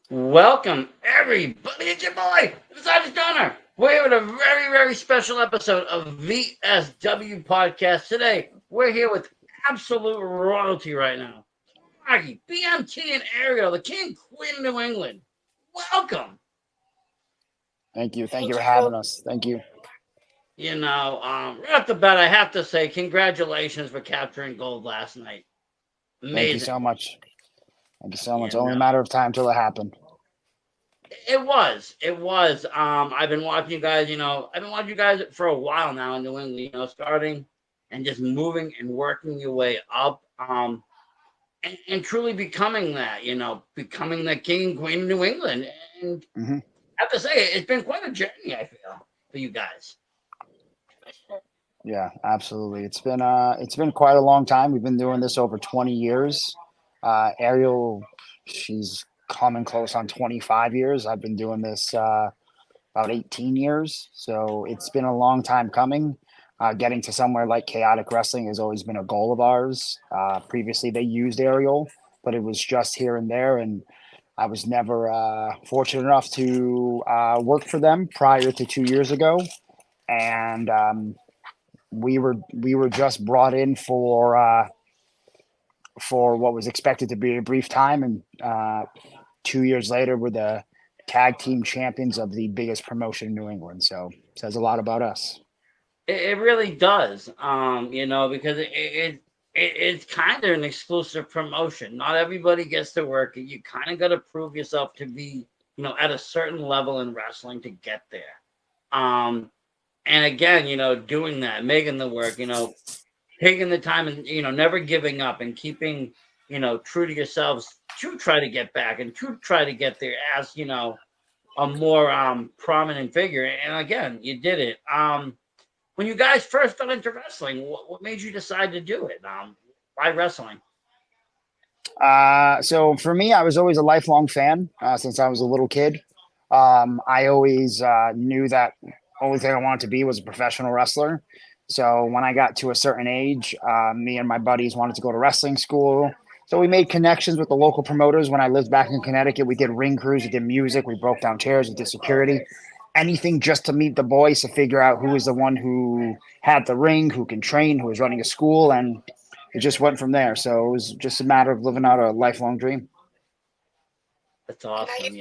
Welcome, everybody. It's your boy, Besides Donor. We're here with a very, very special episode of VSW Podcast. Today, we're here with absolute royalty right now. Monarchy, BMT, and Ariel, the king and queen of New England. Welcome. Thank you. Thank you for having us. Thank you. Right off the bat, I have to say, congratulations for capturing gold last night. Thank you Amazing. so much. Thank you so You much. Only a know, matter of time till it happened. It was. It was. I've been watching you guys, I've been watching you guys for a while now in New England, starting and just moving and working your way up. And truly becoming that, becoming the king and queen of New England. And Hmm. I have to say, it's been quite a journey, I feel, for you guys. Yeah, absolutely. It's been quite a long time. We've been doing this over 20 years. Ariel, she's coming close on 25 years. I've been doing this about 18 years. So it's been a long time coming. Getting to somewhere like chaotic wrestling has always been a goal of ours. Previously, they used Ariel, but it was just here and there. And I was never fortunate enough to work for them prior to 2 years ago. And we were just brought in for what was expected to be a brief time, and 2 years later, we're the tag team champions of the biggest promotion in New England. So it says a lot about us. It really does, because it's kind of an exclusive promotion. Not everybody gets to work it. You kind of got to prove yourself to be, at a certain level in wrestling to get there. Um, and again, doing that, making the work, taking the time and, never giving up and keeping, true to yourselves to try to get back and to try to get there as, a more prominent figure. And again, you did it. When you guys first got into wrestling, what made you decide to do it? Why wrestling? So for me, I was always a lifelong fan since I was a little kid. I always knew that only thing I wanted to be was a professional wrestler. So when I got to a certain age, me and my buddies wanted to go to wrestling school. So we made connections with the local promoters. When I lived back in Connecticut, we did ring crews, we did music, we broke down chairs, we did security, anything just to meet the boys to figure out who was the one who had the ring, who can train, who was running a school, and it just went from there. So it was just a matter of living out a lifelong dream. That's awesome.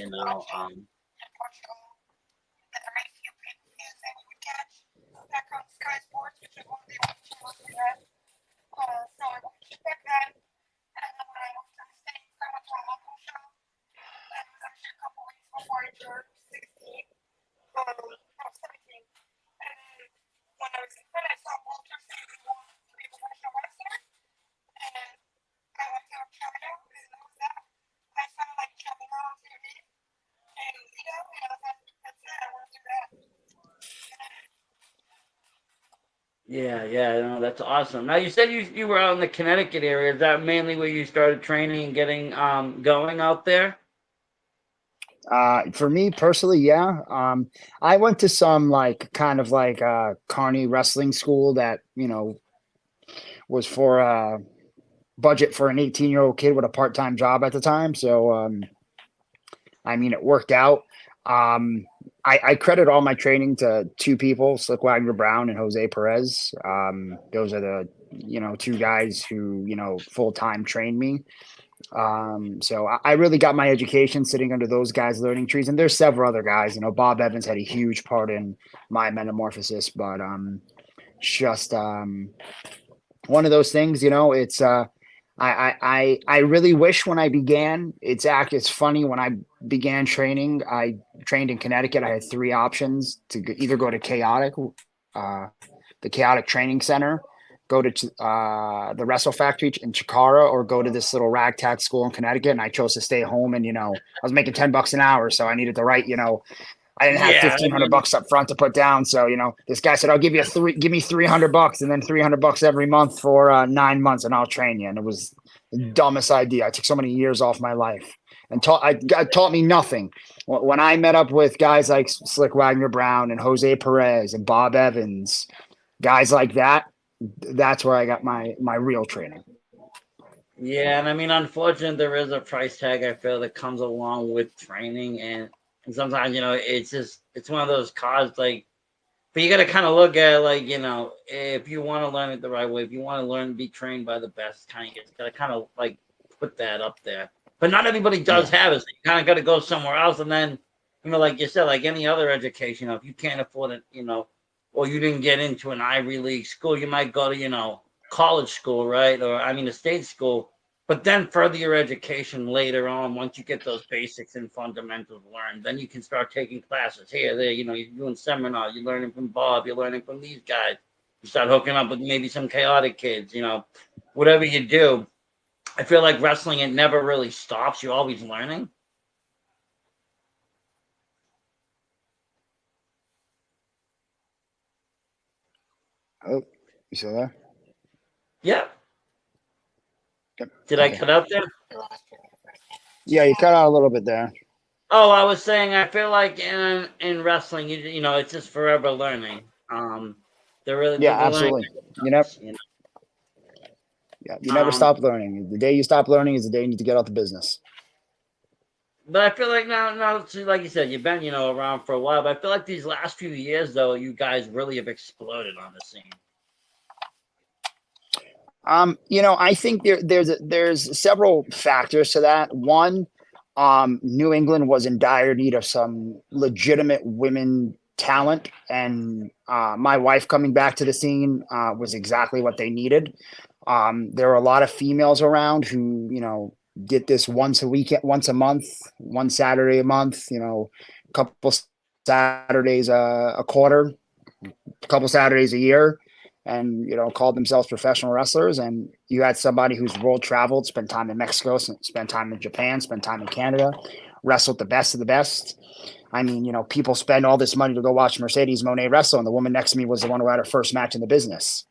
Yeah, no, that's awesome. Now you said you were out in the Connecticut area. Is that mainly where you started training and getting going out there? For me personally, yeah. I went to some like kind of like carny wrestling school that was for budget for an 18-year-old kid with a part-time job at the time. So I mean, it worked out. I credit all my training to two people, Slick Wagner Brown and Jose Perez. Those are the two guys who full time trained me. So I really got my education sitting under those guys' learning trees, and there's several other guys. Bob Evans had a huge part in my metamorphosis, but just one of those things. It's I really wish when I began. It's funny when I began training. I trained in Connecticut. I had three options to either go to uh, the Chaotic Training Center, go to the Wrestle Factory in Chikara, or go to this little ragtag school in Connecticut. And I chose to stay home. And I was making $10 an hour, so I needed the right. I didn't have Yeah, 1,500 bucks up front to put down. So, this guy said, I'll give me $300 and then $300 every month for 9 months and I'll train you. And it was the dumbest idea. I took so many years off my life and taught me nothing. When I met up with guys like Slick Wagner Brown and Jose Perez and Bob Evans, guys like that, that's where I got my real training. Yeah, and I mean, unfortunately, there is a price tag I feel that comes along with training, and sometimes it's just it's one of those cards like. But you got to kind of look at it like if you want to learn it the right way, if you want to learn to be trained by the best, kind of got to kind of like put that up there. But not everybody does Yeah. have it. So you kind of got to go somewhere else, and then like you said, like any other education, if you can't afford it, or you didn't get into an Ivy League school, you might go to college school, right? Or I mean, a state school. But then further your education later on, once you get those basics and fundamentals learned, then you can start taking classes here, there. You're doing seminars, you're learning from Bob, you're learning from these guys. You start hooking up with maybe some chaotic kids, whatever you do. I feel like wrestling, it never really stops. You're always learning. Oh, you still there? Yeah. Yep. Did I Okay. cut out there? Yeah, you cut out a little bit there. Oh, I was saying I feel like in wrestling, it's just forever learning. They're really Yeah, the learning. absolutely. You never, You know. yeah, you never Um, stop learning. The day you stop learning is the day you need to get out the business. but I feel like now, see, like you said, you've been around for a while. But I feel like these last few years, though, you guys really have exploded on the scene. I think there's several factors to that. One, New England was in dire need of some legitimate women talent, and my wife coming back to the scene was exactly what they needed. There were a lot of females around who, did this once a week, once a month, one Saturday a month, a couple Saturdays a quarter, a couple Saturdays a year, and called themselves professional wrestlers. And you had somebody who's world traveled, spent time in Mexico, spent time in Japan, spent time in Canada, wrestled the best of the best. I mean, people spend all this money to go watch Mercedes Monet wrestle, and the woman next to me was the one who had her first match in the business.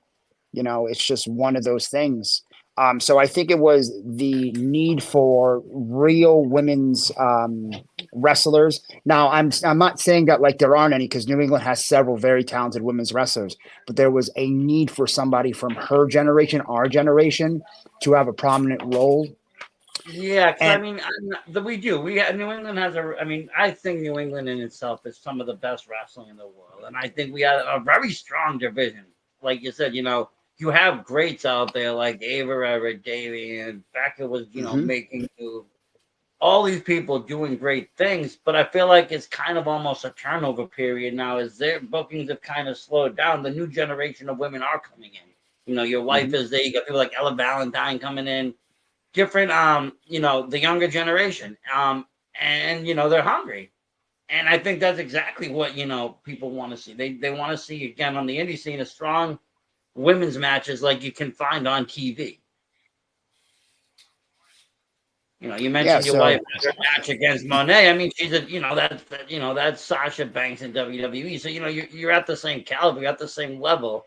It's just one of those things. So I think it was the need for real women's wrestlers. Now I'm not saying that like there aren't any, because New England has several very talented women's wrestlers, but there was a need for somebody from her generation, our generation, to have a prominent role. Yeah, because I And mean, we do. New England has a. I mean, I think New England in itself is some of the best wrestling in the world, and I think we have a very strong division. Like you said, you have greats out there like Ava Everett, Davey, and Becca was, mm-hmm. making moves. All these people doing great things, but I feel like it's kind of almost a turnover period now as their bookings have kind of slowed down. The new generation of women are coming in. Your wife Mm-hmm. is there. You got people like Ella Valentine coming in, different, the younger generation. And they're hungry. And I think that's exactly what, people want to see. They want to see again on the indie scene a strong women's matches like you can find on TV. You Yeah, mentioned your wife so had her match against Monet. I mean, she's a that's Sasha Banks in WWE. So you're at the same caliber, you're at the same level.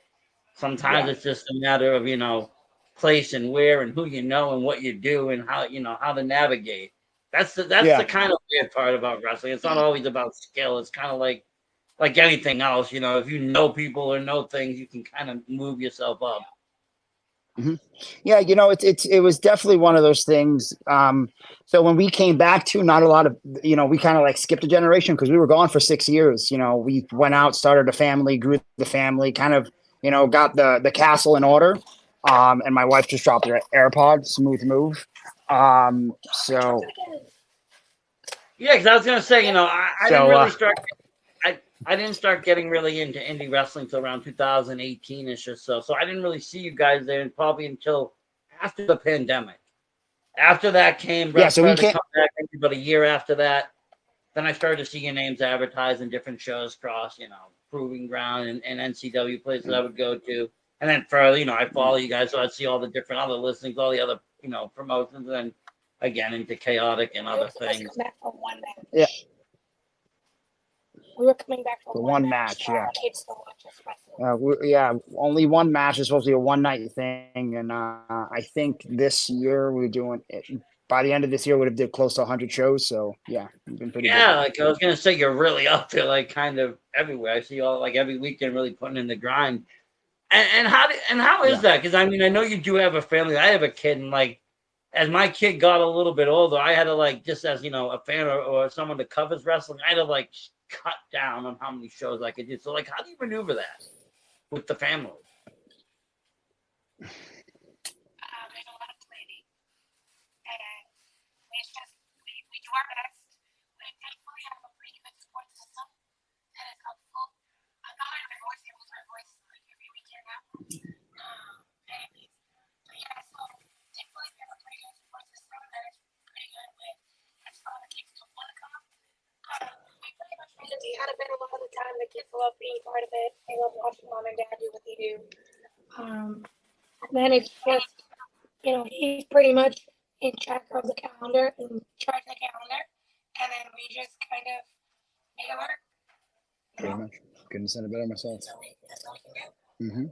Sometimes yeah. it's just a matter of place and where and who and what you do and how to navigate. That's the Yeah. kind of weird part about wrestling. It's not always about skill. It's kind of like anything else. If you know people or know things, you can kind of move yourself up. Mm-hmm. Yeah, it was definitely one of those things. So when we came back to, not a lot of, we kind of like skipped a generation because we were gone for 6 years. We went out, started a family, grew the family, kind of, got the castle in order. And my wife just dropped her AirPod, smooth move. So Yeah, because I was gonna say, I didn't so really start. I didn't start getting really into indie wrestling till around 2018ish or so. So I didn't really see you guys there probably until after the pandemic. After that came, yeah, Russ so we started to can't. come back maybe about a year after that. Then I started to see your names advertised in different shows across, Proving Ground and NCW places I would go to. And then further, I follow you guys, so I'd see all the different other listings, all the other, promotions, and then again into chaotic and other things. Yeah, We were coming back from the one one match. match. Yeah. Kids to watch us wrestle. Yeah, only one match is supposed to be a one night thing, and I think this year we're doing it. By the end of this year, we would have did close to 100 shows. So yeah, we've been pretty Yeah, busy. like I was gonna say, you're really up there, like kind of everywhere. I see you all like every weekend, really putting in the grind. And how is Yeah. that? Because I mean, I know you do have a family. I have a kid, and like as my kid got a little bit older, I had to like, just as a fan or someone that covers wrestling, I had to like cut down on how many shows I could do. So like, how do you maneuver that with the family? There's a lot of planning, and we do our best. We thankfully have a pretty good support system that is helpful. I'm not in my voice, I lose my voice like every weekend now. But yeah, so thankfully we have a pretty good support system that is pretty good with as far as the kids don't want to come. We pretty much made it out of it a lot of the time. The kids love being part of it. They love watching mom and dad do what they do. And then it's just, he's pretty much in charge of the calendar, and then we just kind of make it work. Pretty much. Couldn't have said it better myself. That's all we can do. Mm-hmm.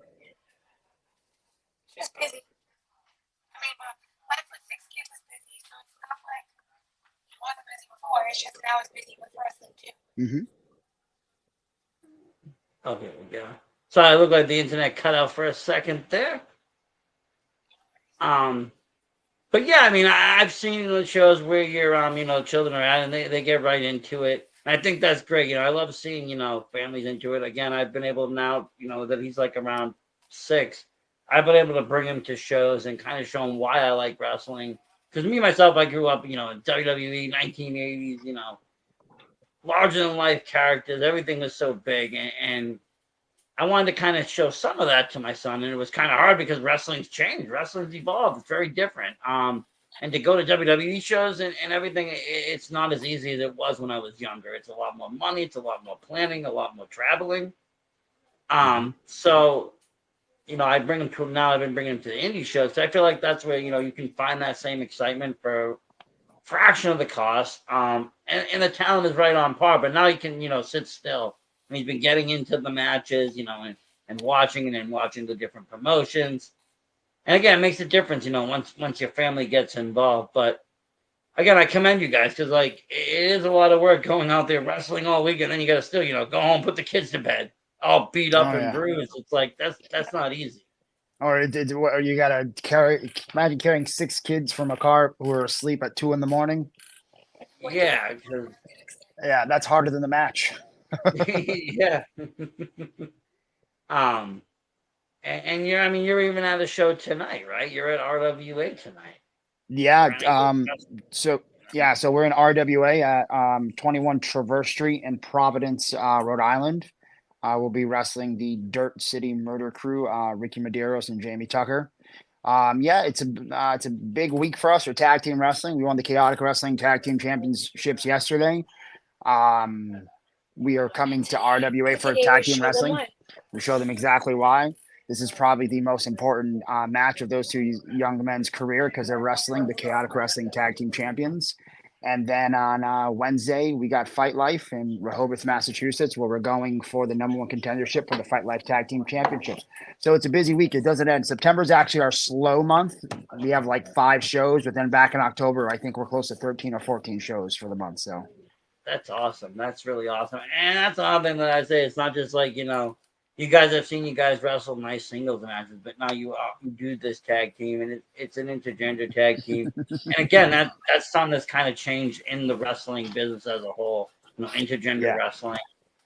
It's just busy. I mean, life with 6 kids is busy, so it's not like it wasn't busy before. It's just now it's busy with wrestling too. Mm-hmm. Okay, yeah. So I look like the internet cut out for a second there. But yeah, I mean, I've seen the shows where your children are at, and they get right into it. And I think that's great. I love seeing families into it. Again, I've been able now, that he's like around 6. I've been able to bring him to shows and kind of show him why I like wrestling. Because me myself, I grew up, in WWE, 1980s, larger than life characters. Everything was so big, and I wanted to kind of show some of that to my son, and it was kind of hard because wrestling's changed, wrestling's evolved, it's very different. And to go to WWE shows and everything, it's not as easy as it was when I was younger. It's a lot more money, it's a lot more planning, a lot more traveling. So I bring him to him now. I've been bringing him to the indie shows. So I feel like that's where you can find that same excitement for a fraction of the cost. And the talent is right on par, but now he can sit still. And he's been getting into the matches, and watching the different promotions. And again, it makes a difference, once your family gets involved. But again, I commend you guys because like it is a lot of work going out there wrestling all week, and then you got to still, go home, put the kids to bed, all beat up and bruised. It's like that's not easy. Or you gotta imagine carrying 6 kids from a car who are asleep at 2 a.m. Yeah. Yeah, that's harder than the match. Yeah. And you're even at a show tonight, right? You're at RWA tonight. Yeah. So we're in RWA at 21 Traverse Street in Providence, Rhode Island. We'll be wrestling the Dirt City Murder Crew, Ricky Medeiros and Jamie Tucker. It's a big week for us for tag team wrestling. We won the Chaotic Wrestling Tag Team Championships yesterday. We are coming to RWA for tag team wrestling. We show them exactly why. This is probably the most important match of those 2 young men's career because they're wrestling the Chaotic Wrestling Tag Team Champions. And then on Wednesday, we got Fight Life in Rehoboth, Massachusetts, where we're going for the #1 contendership for the Fight Life Tag Team Championships. So it's a busy week. It doesn't end. September is actually our slow month. We have like 5 shows, but then back in October, I think we're close to 13 or 14 shows for the month. So that's awesome. That's really awesome. And that's another thing that I say. It's not just like, you guys have seen you guys wrestle nice singles matches, but now you do this tag team, and it's an intergender tag team. And again, that's something that's kind of changed in the wrestling business as a whole. Intergender wrestling,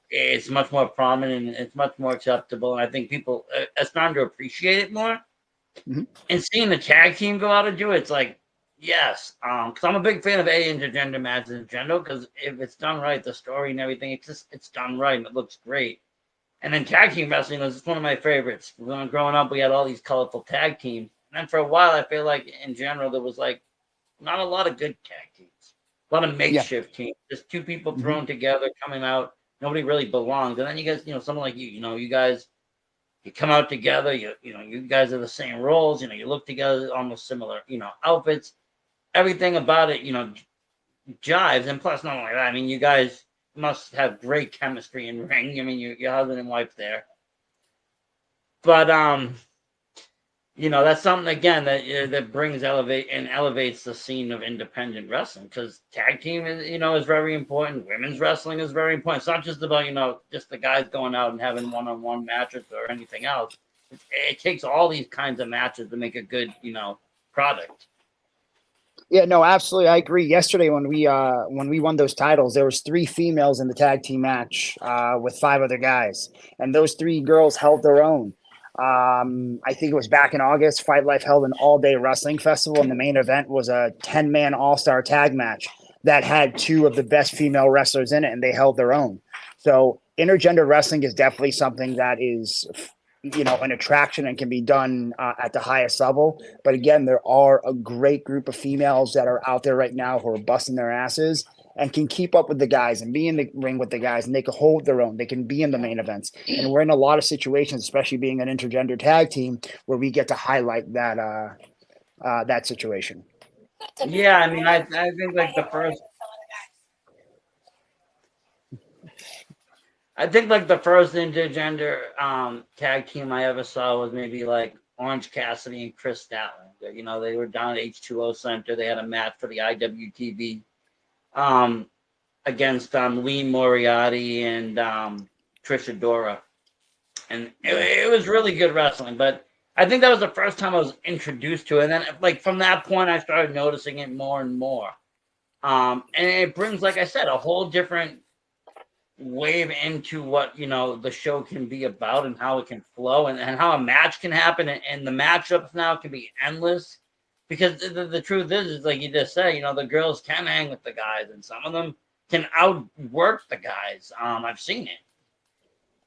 it's much more prominent, and it's much more acceptable. And I think people are starting to appreciate it more. Mm-hmm. And seeing the tag team go out and do it, it's like, yes, because I'm a big fan of intergender matches in general. Because if it's done right, the story and everything, it's done right and it looks great. And then tag team wrestling was one of my favorites. When growing up, we had all these colorful tag teams. And then for a while, I feel like in general, there was like not a lot of good tag teams. A lot of makeshift teams. Just 2 people thrown together, coming out. Nobody really belongs. And then you guys, someone like you, you guys, you come out together. You guys are the same roles. You look together, almost similar, outfits. Everything about it, jives. And plus, not only that, you guys must have great chemistry in ring. Your husband and wife there. But that's something again that elevates the scene of independent wrestling, because tag team is very important. Women's wrestling is very important. It's not just about just the guys going out and having one-on-one matches or anything else. It takes all these kinds of matches to make a good product. Yeah, no, absolutely. I agree. Yesterday when we won those titles, there was 3 females in the tag team match with 5 other guys, and those 3 girls held their own. I think it was back in August. Fight Life held an all-day wrestling festival, and the main event was a 10-man all-star tag match that had 2 of the best female wrestlers in it, and they held their own. So intergender wrestling is definitely something that is, an attraction and can be done at the highest level. But again, there are a great group of females that are out there right now who are busting their asses and can keep up with the guys and be in the ring with the guys, and they can hold their own. They can be in the main events. And we're in a lot of situations, especially being an intergender tag team, where we get to highlight that situation. Yeah, I mean, I think like the first I think like the first intergender tag team I ever saw was maybe like Orange Cassidy and Chris Statlander. You know, they were down at H2O Center. They had a match for the IWTV um, against Lee Moriarty and Trisha Dora, and it was really good wrestling. But I think that was the first time I was introduced to it. And then, like from that point, I started noticing it more and more. And it brings, like I said, a whole different wave into what the show can be about and how it can flow and how a match can happen, and the matchups now can be endless because the truth is like you just say, the girls can hang with the guys and some of them can outwork the guys. I've seen it.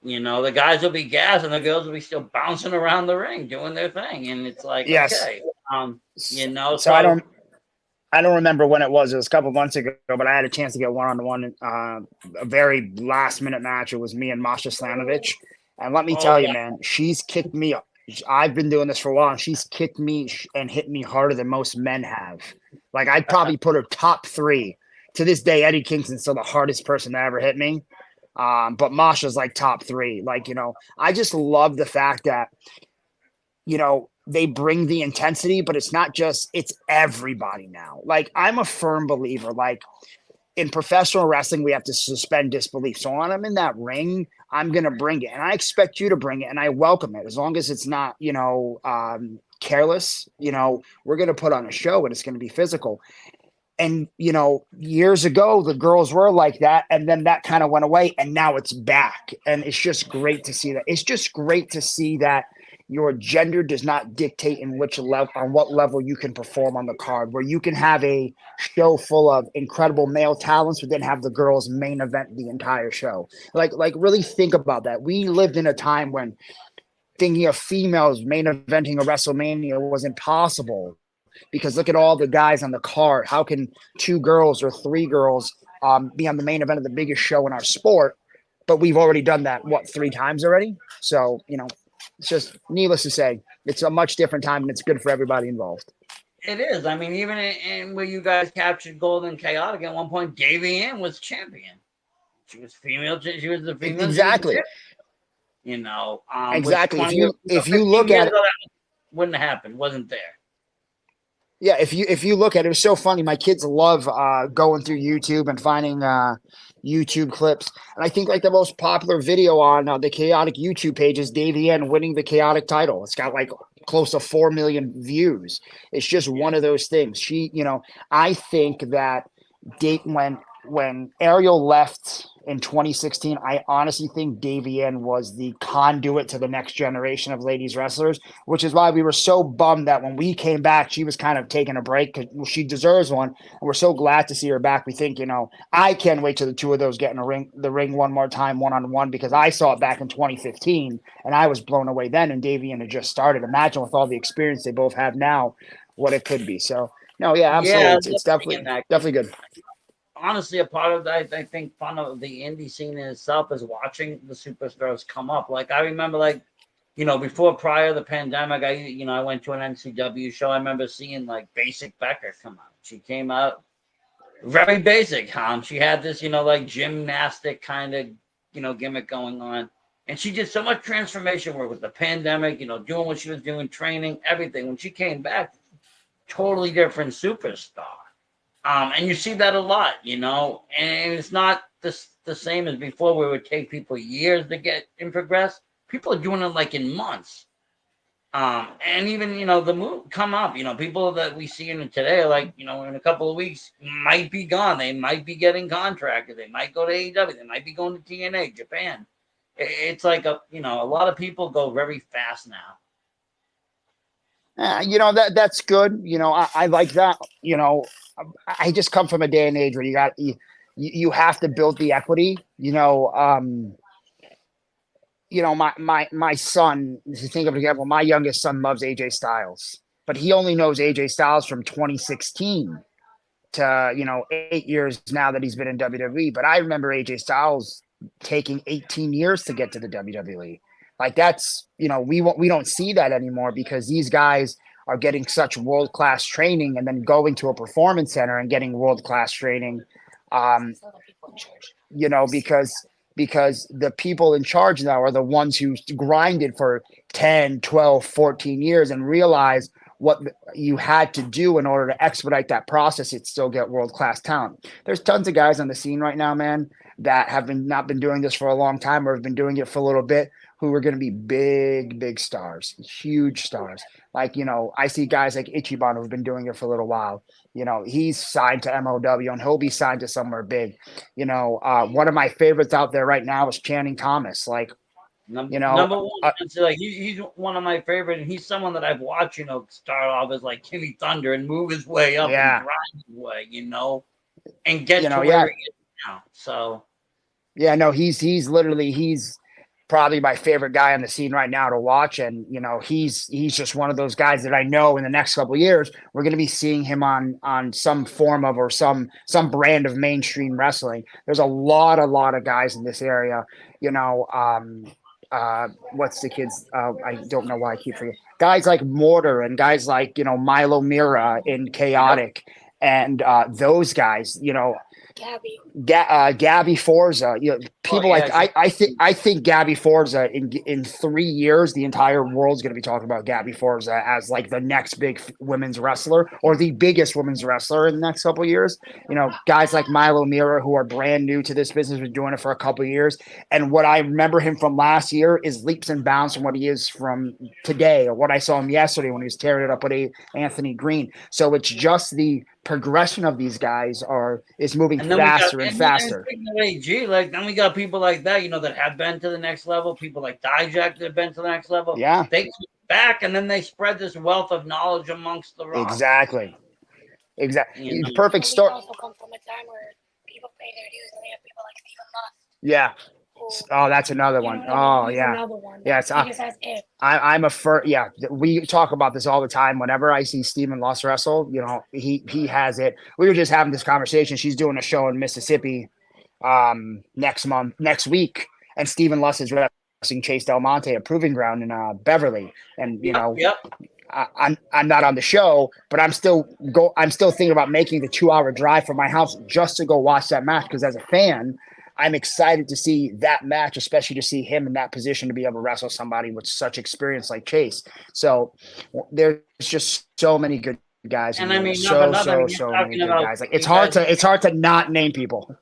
The guys will be gassed and the girls will be still bouncing around the ring doing their thing, and it's like, Yes. okay, So I don't remember when it was. It was a couple months ago, but I had a chance to get one-on-one, a very last-minute match. It was me and Masha Slamovich. And let me tell you, man, she's kicked me up. I've been doing this for a while, and she's kicked me and hit me harder than most men have. Like, I'd probably put her top 3. To this day, Eddie Kingston's still the hardest person to ever hit me. But Masha's like top 3. Like, I just love the fact that, they bring the intensity, but it's not just, it's everybody now. Like, I'm a firm believer, like in professional wrestling, we have to suspend disbelief. So when I'm in that ring, I'm going to bring it, and I expect you to bring it, and I welcome it as long as it's not, careless. We're going to put on a show and it's going to be physical. And, years ago, the girls were like that. And then that kind of went away. And now it's back. And it's just great to see that. It's just great to see that your gender does not dictate in which level, on what level you can perform on the card, where you can have a show full of incredible male talents, but then have the girls main event the entire show. Like really think about that. We lived in a time when thinking of females main eventing a WrestleMania was impossible. Because look at all the guys on the card. How can 2 girls or 3 girls be on the main event of the biggest show in our sport? But we've already done that, 3 times already? So, it's just needless to say, it's a much different time, and it's good for everybody involved. It is. I mean, even in where you guys captured Gold and Chaotic at one point, Davey Ann was champion. She was female. She was the female. Exactly. Exactly. If you look at it, wouldn't have happened. Wasn't there. Yeah, if you look at it, it was so funny. My kids love going through YouTube and finding YouTube clips. And I think like the most popular video on the Chaotic YouTube page is Davey Ann winning the Chaotic title. It's got like close to 4 million views. It's just one of those things. She, I think that when Ariel left in 2016, I honestly think Davey Ann was the conduit to the next generation of ladies wrestlers, which is why we were so bummed that when we came back, she was kind of taking a break because she deserves one. And we're so glad to see her back. We think, I can't wait till the 2 of those get in the ring one more time, one-on-one, because I saw it back in 2015 and I was blown away then. And Davey Ann had just started. Imagine with all the experience they both have now, what it could be. So, no, yeah, absolutely. Yeah, it's definitely good. Honestly, a part of that, I think, fun of the indie scene in itself is watching the superstars come up. Like I remember, prior to the pandemic, I went to an NCW show. I remember seeing like Basic Becker come out. She came out very basic. She had this, gymnastic kind of, gimmick going on, and she did so much transformation work with the pandemic. Doing what she was doing, training, everything. When she came back, totally different superstar. And you see that a lot, and it's not the same as before where it would take people years to get and progress. People are doing it like in months. And even the move come up. People that we see in it today, like in a couple of weeks, might be gone. They might be getting contracted. They might go to AEW. They might be going to TNA, Japan. It's like a lot of people go very fast now. That's good. I like that. I just come from a day and age where you have to build the equity. My son, to think of an example, my youngest son loves AJ Styles, but he only knows AJ Styles from 2016 to 8 years now that he's been in WWE. But I remember AJ Styles taking 18 years to get to the WWE. Like that's we don't see that anymore because these guys are getting such world class training and then going to a performance center and getting world class training. Um, because the people in charge now are the ones who grinded for 10, 12, 14 years and realize what you had to do in order to expedite that process. It still get world-class talent. There's tons of guys on the scene right now, man, that have not been doing this for a long time or have been doing it for a little bit, who are going to be big stars, huge stars. Like, I see guys like Ichiban who've been doing it for a little while. He's signed to MOW and he'll be signed to somewhere big. One of my favorites out there right now is Channing Thomas. Like, number one, like he's one of my favorite, and he's someone that I've watched, start off as like Kimmy Thunder and move his way up and grind his way, and get to where he is now. So, he's probably my favorite guy on the scene right now to watch. And, he's just one of those guys that I know in the next couple of years, we're going to be seeing him on some form of, or some brand of mainstream wrestling. There's a lot of guys in this area, what's the kids? I don't know why I keep forgetting. Guys like Mortar and guys like, Milo Mira in Chaotic and those guys, Gabby Forza, people I think Gabby Forza in 3 years, the entire world's going to be talking about Gabby Forza as like the next big women's wrestler or the biggest women's wrestler in the next couple of years. Guys like Milo Mira, who are brand new to this business, been doing it for a couple of years. And what I remember him from last year is leaps and bounds from what he is from today, or what I saw him yesterday when he was tearing it up with Anthony Green. So it's just the progression of these guys is moving faster and faster. Like then we got people like that, that have been to the next level. People like Dijak that have been to the next level. Yeah, they come back and then they spread this wealth of knowledge amongst the roster. Exactly. Perfect story. Also come from a time where people pay their dues, and we have people like Stephen Lust. Yeah. Oh, that's another one. Oh, yeah. Another one. Yes. I'm a yeah. We talk about this all the time. Whenever I see Stephen Lust wrestle, he has it. We were just having this conversation. She's doing a show in Mississippi next week, and Stephen Lust is wrestling Chase Del Monte at Proving Ground in Beverly, and Yep. I'm not on the show, but I'm still thinking about making the 2-hour drive from my house just to go watch that match, because as a fan, I'm excited to see that match, especially to see him in that position to be able to wrestle somebody with such experience like Chase. So there's just so many good guys. And I mean, so many good guys. Like it's hard to not name people.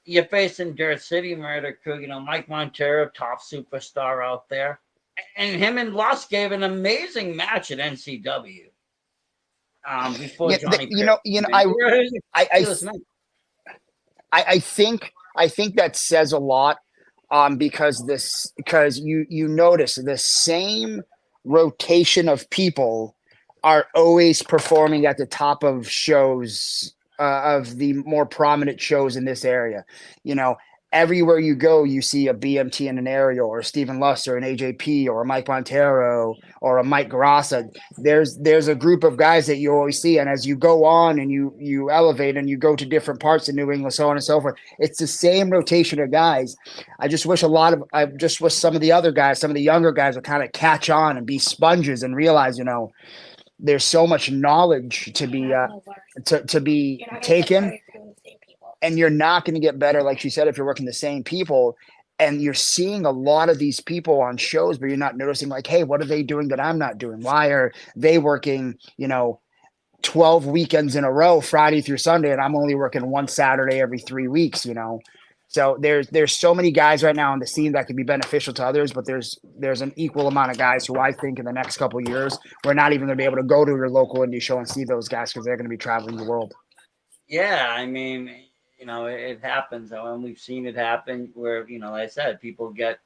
You're facing Dirt City Murder Crew, Mike Montero, top superstar out there. And him and Lust gave an amazing match at NCW. Before Johnny. I think that says a lot, because you notice the same rotation of people are always performing at the top of shows, of the more prominent shows in this area. Everywhere you go, you see a BMT and an Ariel, or a Stephen Lust, or an AJP, or a Mike Montero, or a Mike Grassa. There's a group of guys that you always see, and as you go on and you elevate and you go to different parts of New England, so on and so forth, it's the same rotation of guys. I just wish some of the other guys, some of the younger guys, would kind of catch on and be sponges and realize, there's so much knowledge to be taken. And you're not going to get better, like she said, if you're working the same people. And you're seeing a lot of these people on shows, but you're not noticing, like, hey, what are they doing that I'm not doing? Why are they working, 12 weekends in a row, Friday through Sunday, and I'm only working one Saturday every 3 weeks, So there's so many guys right now on the scene that could be beneficial to others, but there's an equal amount of guys who I think in the next couple of years we're not even going to be able to go to your local indie show and see those guys because they're going to be traveling the world. Yeah, I mean, it happens, and we've seen it happen where, like I said, people get,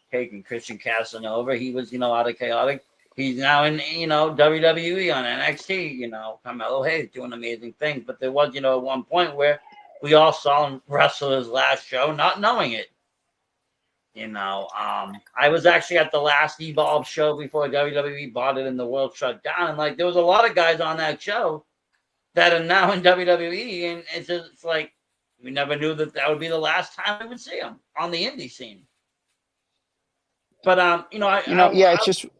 taken. Christian Casanova, he was, out of Chaotic. He's now in, WWE on NXT, Carmelo Hayes doing amazing things. But there was, at one point where we all saw him wrestle his last show, not knowing it. I was actually at the last Evolve show before WWE bought it and the world shut down. And, like, there was a lot of guys on that show that are now in WWE, and it's like we never knew that would be the last time we would see them on the indie scene. But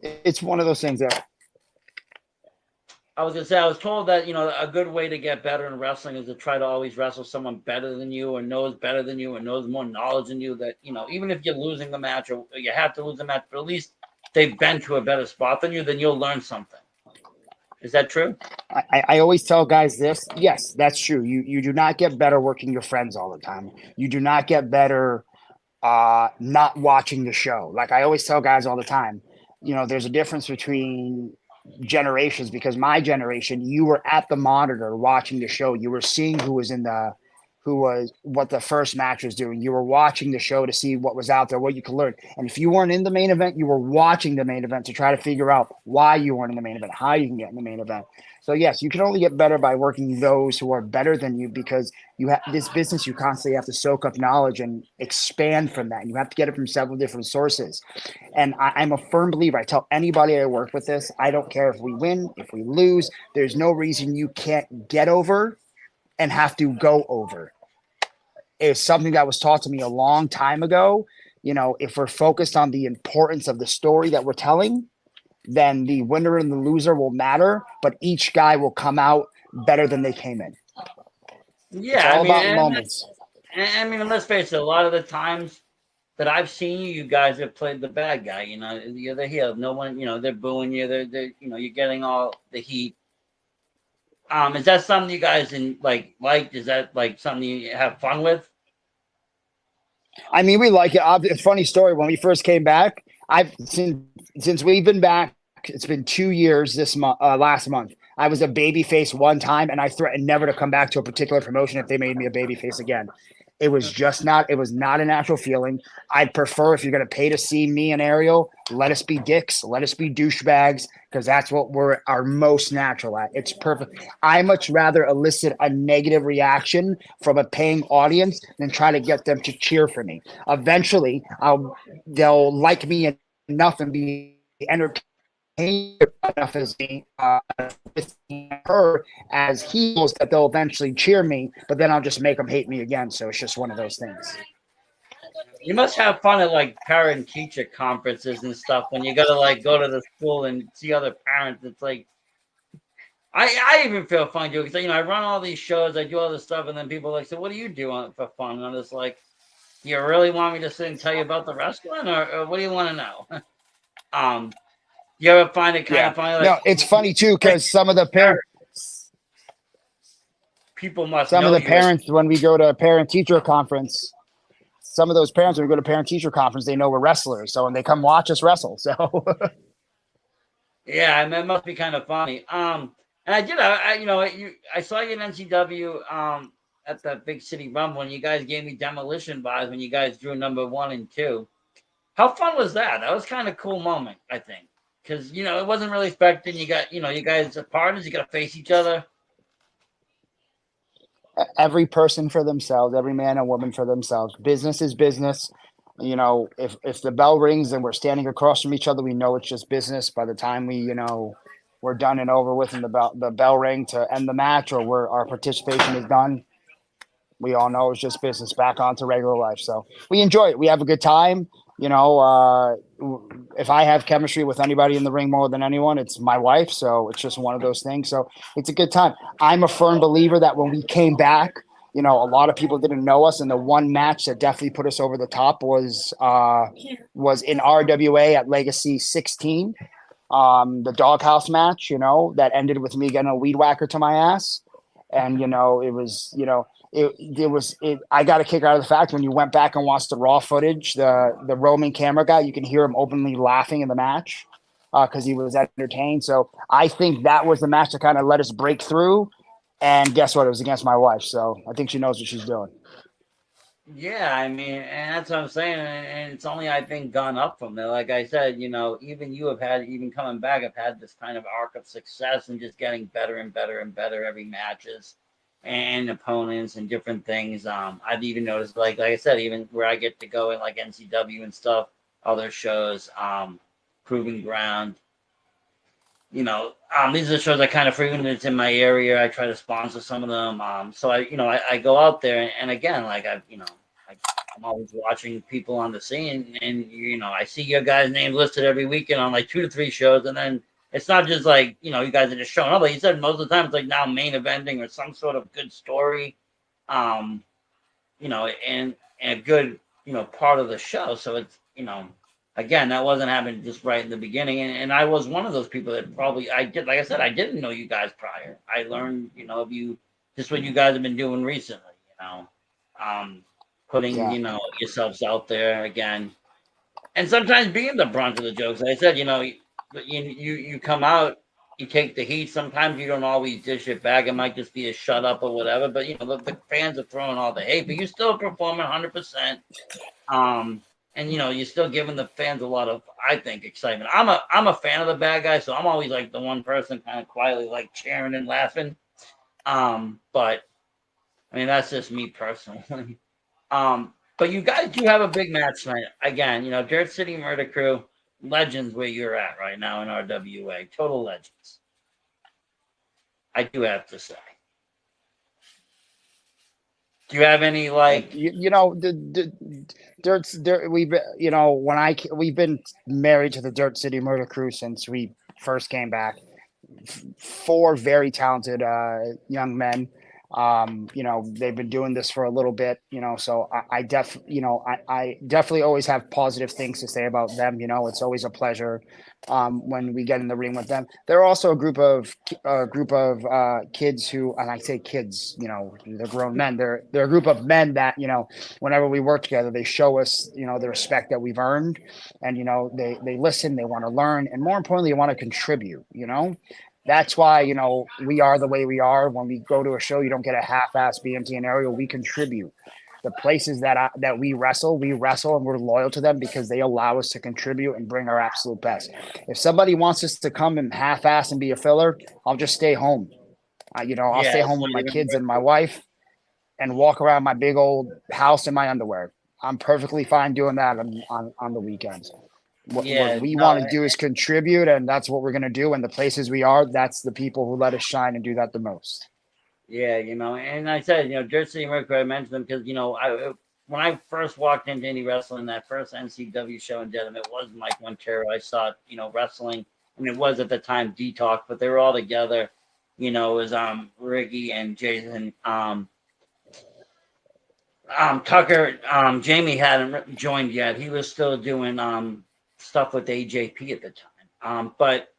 it's one of those things that I was gonna say, I was told that a good way to get better in wrestling is to try to always wrestle someone better than you, or knows better than you, or knows more knowledge than you. That even if you're losing the match, or you have to lose the match, but at least they've been to a better spot than you, then you'll learn something. Is that true? I always tell guys this. Yes, that's true. You do not get better working your friends all the time. You do not get better not watching the show. Like I always tell guys all the time, there's a difference between generations, because my generation, you were at the monitor watching the show. You were seeing what the first match was doing. You were watching the show to see what was out there, what you could learn. And if you weren't in the main event, you were watching the main event to try to figure out why you weren't in the main event, how you can get in the main event. So yes, you can only get better by working those who are better than you, because you have this business, you constantly have to soak up knowledge and expand from that. You have to get it from several different sources. And I'm a firm believer. I tell anybody I work with this, I don't care if we win, if we lose, there's no reason you can't get over and have to go over. It's something that was taught to me a long time ago. If we're focused on the importance of the story that we're telling, then the winner and the loser will matter, but each guy will come out better than they came in. Yeah, it's all about moments. And let's face it, a lot of the times that I've seen you guys have played the bad guy. You're the heel. No one, they're booing you. They're you're getting all the heat. Is that something you guys like? Is that like something you have fun with? I mean, we like it. It's a funny story. When we first came back, since we've been back, it's been 2 years this month. Last month, I was a babyface one time, and I threatened never to come back to a particular promotion if they made me a babyface again. It was not a natural feeling. I'd prefer, if you're going to pay to see me and Ariel, let us be dicks, let us be douchebags, because that's what we're our most natural at. It's perfect. I much rather elicit a negative reaction from a paying audience than try to get them to cheer for me. Eventually, they'll like me enough and be entertained enough as her as heels that they'll eventually cheer me, but then I'll just make them hate me again. So it's just one of those things. You must have fun at like parent teacher conferences and stuff when you gotta like go to the school and see other parents. It's like I even feel fun doing because I run all these shows, I do all this stuff, and then people are like, so what do you do for fun? And I'm just like, do you really want me to sit and tell you about the wrestling, or what do you want to know? You ever find it kind of funny? Like, no, it's funny too, because some of the parents, when we go to a parent-teacher conference, some of those parents, when we go to parent-teacher conference, they know we're wrestlers, so when they come watch us wrestle, so yeah, and that must be kind of funny. And I saw you in NCW at the Big City Rumble, and you guys gave me demolition vibes when you guys drew number 1 and 2. How fun was that? That was kind of a cool moment, I think. Because, it wasn't really expected. You got, you guys are partners. You got to face each other. Every person for themselves, every man and woman for themselves. Business is business. If the bell rings and we're standing across from each other, we know it's just business. By the time we're done and over with and the bell ring to end the match, or our participation is done, we all know it's just business, back onto regular life. So we enjoy it. We have a good time. If I have chemistry with anybody in the ring more than anyone, it's my wife. So it's just one of those things. So it's a good time. I'm a firm believer that when we came back, a lot of people didn't know us, and the one match that definitely put us over the top was in RWA at Legacy 16, the doghouse match, that ended with me getting a weed whacker to my ass. And, I got a kick out of the fact when you went back and watched the raw footage, the roaming camera guy, you can hear him openly laughing in the match because he was entertained. So I think that was the match that kind of let us break through. And guess what? It was against my wife. So I think she knows what she's doing. Yeah, I mean, and that's what I'm saying, and it's only I think gone up from there. Like I said, even you have had, even coming back, have had this kind of arc of success and just getting better and better and better every matches, and opponents and different things. I've even noticed, like I said, even where I get to go in like NCW and stuff, other shows, Proving Ground. These are the shows I kind of frequent. It's in my area. I try to sponsor some of them. So I go out there, and again, like I'm always watching people on the scene, and I see your guys' names listed every weekend on like 2 to 3 shows, and then it's not just like you guys are just showing up. Like you said, most of the time it's like now main eventing or some sort of good story, um, and a good part of the show. So it's again, that wasn't happening just right in the beginning. And I was one of those people that probably I did, like I said, I didn't know you guys prior. I learned, of you, just what you guys have been doing recently, putting, Yeah. Yourselves out there again. And sometimes being the brunt of the jokes. Like I said, you come out, you take the heat. Sometimes you don't always dish it back. It might just be a shut up or whatever. But, the fans are throwing all the hate, but you're still performing 100%. And you're still giving the fans a lot of, I think, excitement. I'm a fan of the bad guy, so I'm always like the one person kind of quietly like cheering and laughing. But I mean that's just me personally. But you guys do have a big match tonight. Again, Dirt City Murder Crew, legends where you're at right now in RWA, total legends. I do have to say. Do you have any like the dirt we've we've been married to the Dirt City Murder Crew since we first came back. 4 very talented young men. They've been doing this for a little bit, so I definitely always have positive things to say about them. It's always a pleasure when we get in the ring with them. They're also a group of kids who, and I say kids, they're grown men. They're a group of men that, whenever we work together, they show us, the respect that we've earned, and they listen, they want to learn, and more importantly, they want to contribute. That's why, we are the way we are. When we go to a show, you don't get a half-ass BMT and Ariel. We contribute. The places that we wrestle, and we're loyal to them because they allow us to contribute and bring our absolute best. If somebody wants us to come and half-ass and be a filler, I'll just stay home. I'll stay home with my kids and my wife and walk around my big old house in my underwear. I'm perfectly fine doing that on the weekends. What we want to do is contribute, and that's what we're going to do. And the places we are, that's the people who let us shine and do that the most. Yeah, and I said, Dirt City Mercury, I mentioned them because, when I first walked into indie wrestling, that first NCW show in Dedham, it was Mike Montero. I saw, wrestling, and it was at the time Detox, but they were all together. It was Ricky and Jason. Tucker, Jamie hadn't joined yet. He was still doing stuff with AJP at the time. But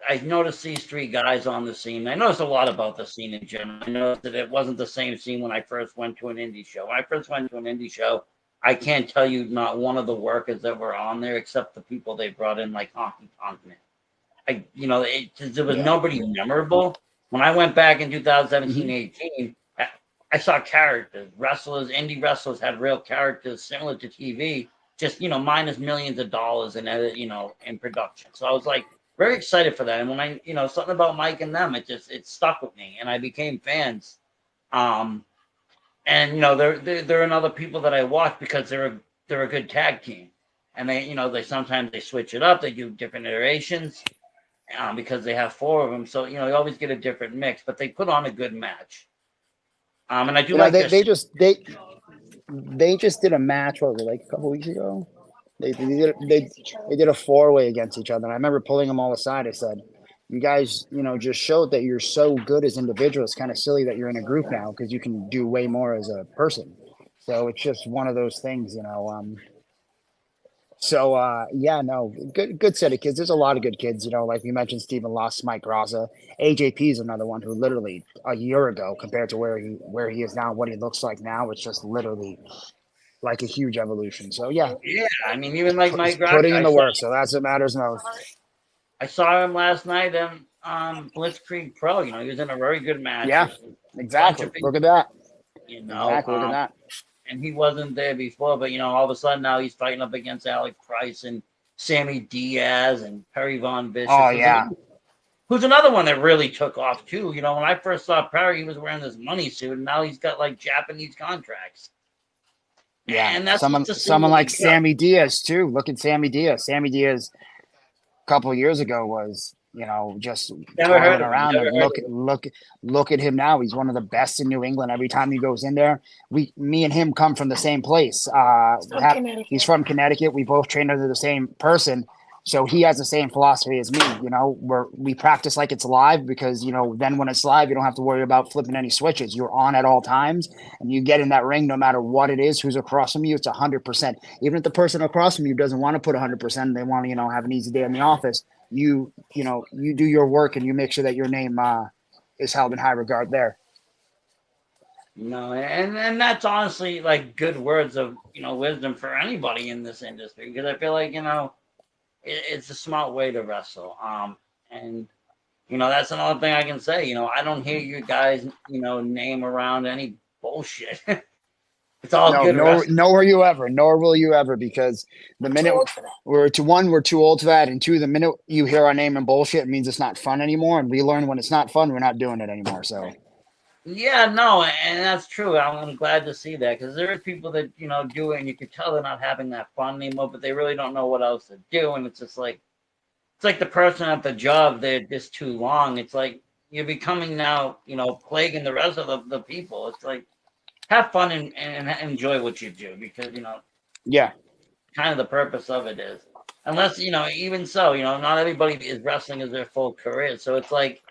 I noticed these 3 guys on the scene. I noticed a lot about the scene in general. I noticed that it wasn't the same scene when I first went to an indie show. When I first went to an indie show, I can't tell you not one of the workers that were on there except the people they brought in, like Honky Tonk Man. There was nobody memorable. When I went back in 2017-18, I saw characters. Indie wrestlers had real characters similar to TV, just, minus millions of dollars in edit, in production. So I was like very excited for that. And when I, something about Mike and them, it stuck with me and I became fans. And, they're another people that I watch because they're a good tag team. And they sometimes they switch it up. They do different iterations because they have 4 of them. So, you always get a different mix, but they put on a good match. And I do like they just did a match. What was it, like a couple weeks ago? They did a 4-way against each other. And I remember pulling them all aside. I said, "You guys, just showed that you're so good as individuals. Kind of silly that you're in a group now because you can do way more as a person." So it's just one of those things, So yeah, no, good set of kids. There's a lot of good kids, like we mentioned, Stephen Loss, Mike Graza. AJP is another one who literally a year ago compared to where he is now, what he looks like now, it's just literally like a huge evolution. So yeah, Yeah, I mean, even like Mike Rock, putting in the work. So that's what matters most. I saw him last night in Blitzkrieg Pro. He was in a very good match. Yeah, A bunch exactly. of people, Look at that. you know, Exactly. Look at that. and he wasn't there before, but all of a sudden now he's fighting up against Alec Price and Sammy Diaz and Perry Von Bishop, Oh yeah. who's another one that really took off too. When I first saw Perry, he was wearing this money suit, and now he's got like Japanese contracts. Yeah. And that's Someone like Sammy Diaz too. Look at Sammy Diaz. Sammy Diaz a couple of years ago was, just Never heard toiling of him. around, Never and heard of him. look at him now. He's one of the best in New England. Every time he goes in there, me and him come from the same place. He's from Connecticut. We both trained under the same person. So he has the same philosophy as me, we practice like it's live because, then when it's live, you don't have to worry about flipping any switches. You're on at all times and you get in that ring, no matter what it is, who's across from you, it's 100%. Even if the person across from you doesn't want to put 100%, they want to, have an easy day in the office. You do your work and you make sure that your name is held in high regard there. No, and that's honestly like good words of wisdom for anybody in this industry, because I feel like it's a smart way to wrestle. And that's another thing I can say. I don't hear you guys name around any bullshit. It's all good wrestling. Nor will you ever, because the minute we're too old for that, and two, the minute you hear our name and bullshit, it means it's not fun anymore, and we learn when it's not fun, we're not doing it anymore. So yeah, no, and that's true. I'm glad to see that, because there are people that do it, and you can tell they're not having that fun anymore, but they really don't know what else to do, and it's just like the person at the job, they're just too long. It's like you're becoming now plaguing the rest of the people. It's like, have fun and enjoy what you do, because yeah, kind of the purpose of it is. Unless even so, not everybody is wrestling as their full career. So it's like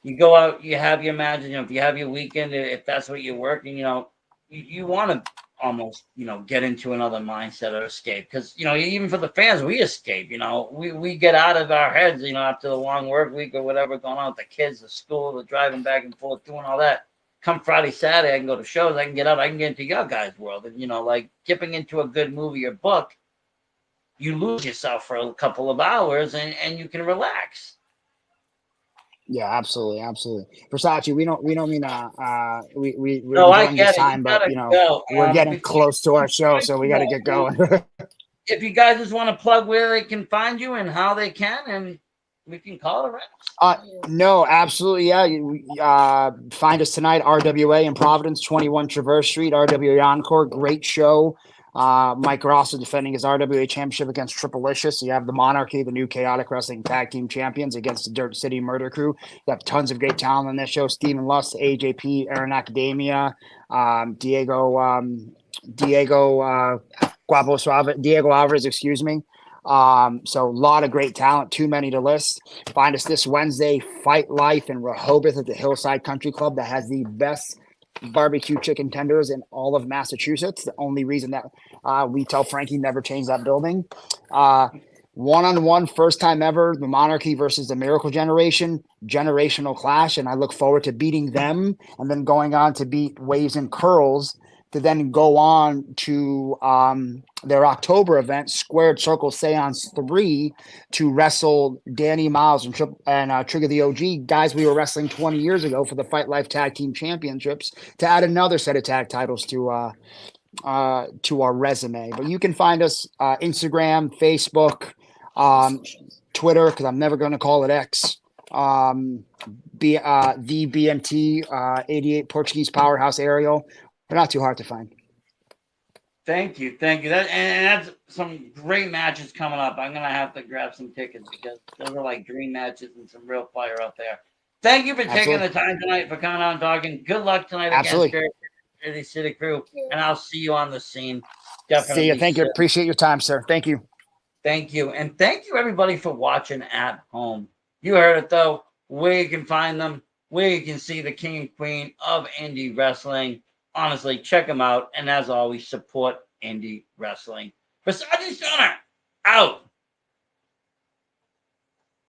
you go out, you have your match, if you have your weekend, if that's what you're working, you want to almost get into another mindset or escape, because even for the fans, we escape. We get out of our heads after the long work week or whatever going on with the kids, the school, the driving back and forth, doing all that. Come Friday, Saturday, I can go to shows, I can get out, I can get into your guys' world. And like dipping into a good movie or book, you lose yourself for a couple of hours and you can relax. Yeah, absolutely. Versace, we don't mean we're No, I enjoying get this it. time, You but gotta go. we're getting close to our show, so we got to get going. If you guys just want to plug where they can find you and how they can, and we can call it around. No, absolutely. Yeah. Find us tonight, RWA in Providence, 21 Traverse Street, RWA Encore. Great show. Mike Ross is defending his RWA championship against Triplicious. You have the Monarchy, the new Chaotic Wrestling Tag Team Champions, against the Dirt City Murder Crew. You have tons of great talent on this show. Stephen Lust, AJP, Aaron Academia, Diego Alvarez, excuse me. So a lot of great talent, too many to list. Find us this Wednesday, Fight Life in Rehoboth at the Hillside Country Club, that has the best barbecue chicken tenders in all of Massachusetts. The only reason that we tell Frankie never change that building. One-on-one, first time ever, the Monarchy versus the Miracle Generation, generational clash, and I look forward to beating them and then going on to beat Waves and Curls to then go on to their October event, Squared Circle Seance 3, to wrestle Danny Miles and Trigger the OG, guys we were wrestling 20 years ago for the Fight Life Tag Team Championships, to add another set of tag titles to our resume. But you can find us Instagram, Facebook, Twitter, because I'm never going to call it X. The BMT 88 Portuguese Powerhouse Ariel. They're not too hard to find. Thank you. That's some great matches coming up. I'm gonna have to grab some tickets, because those are like dream matches and some real fire up there. Thank you for taking the time tonight, for coming out and talking. Good luck tonight against the City Crew, and I'll see you on the scene. Definitely. See you. Thank you. Appreciate your time, sir. Thank you. Thank you, and thank you everybody for watching at home. You heard it though. Where you can find them, where you can see the king and queen of indie wrestling. Honestly, check them out. And as always, support indie wrestling. For Sergeant Stoner, out.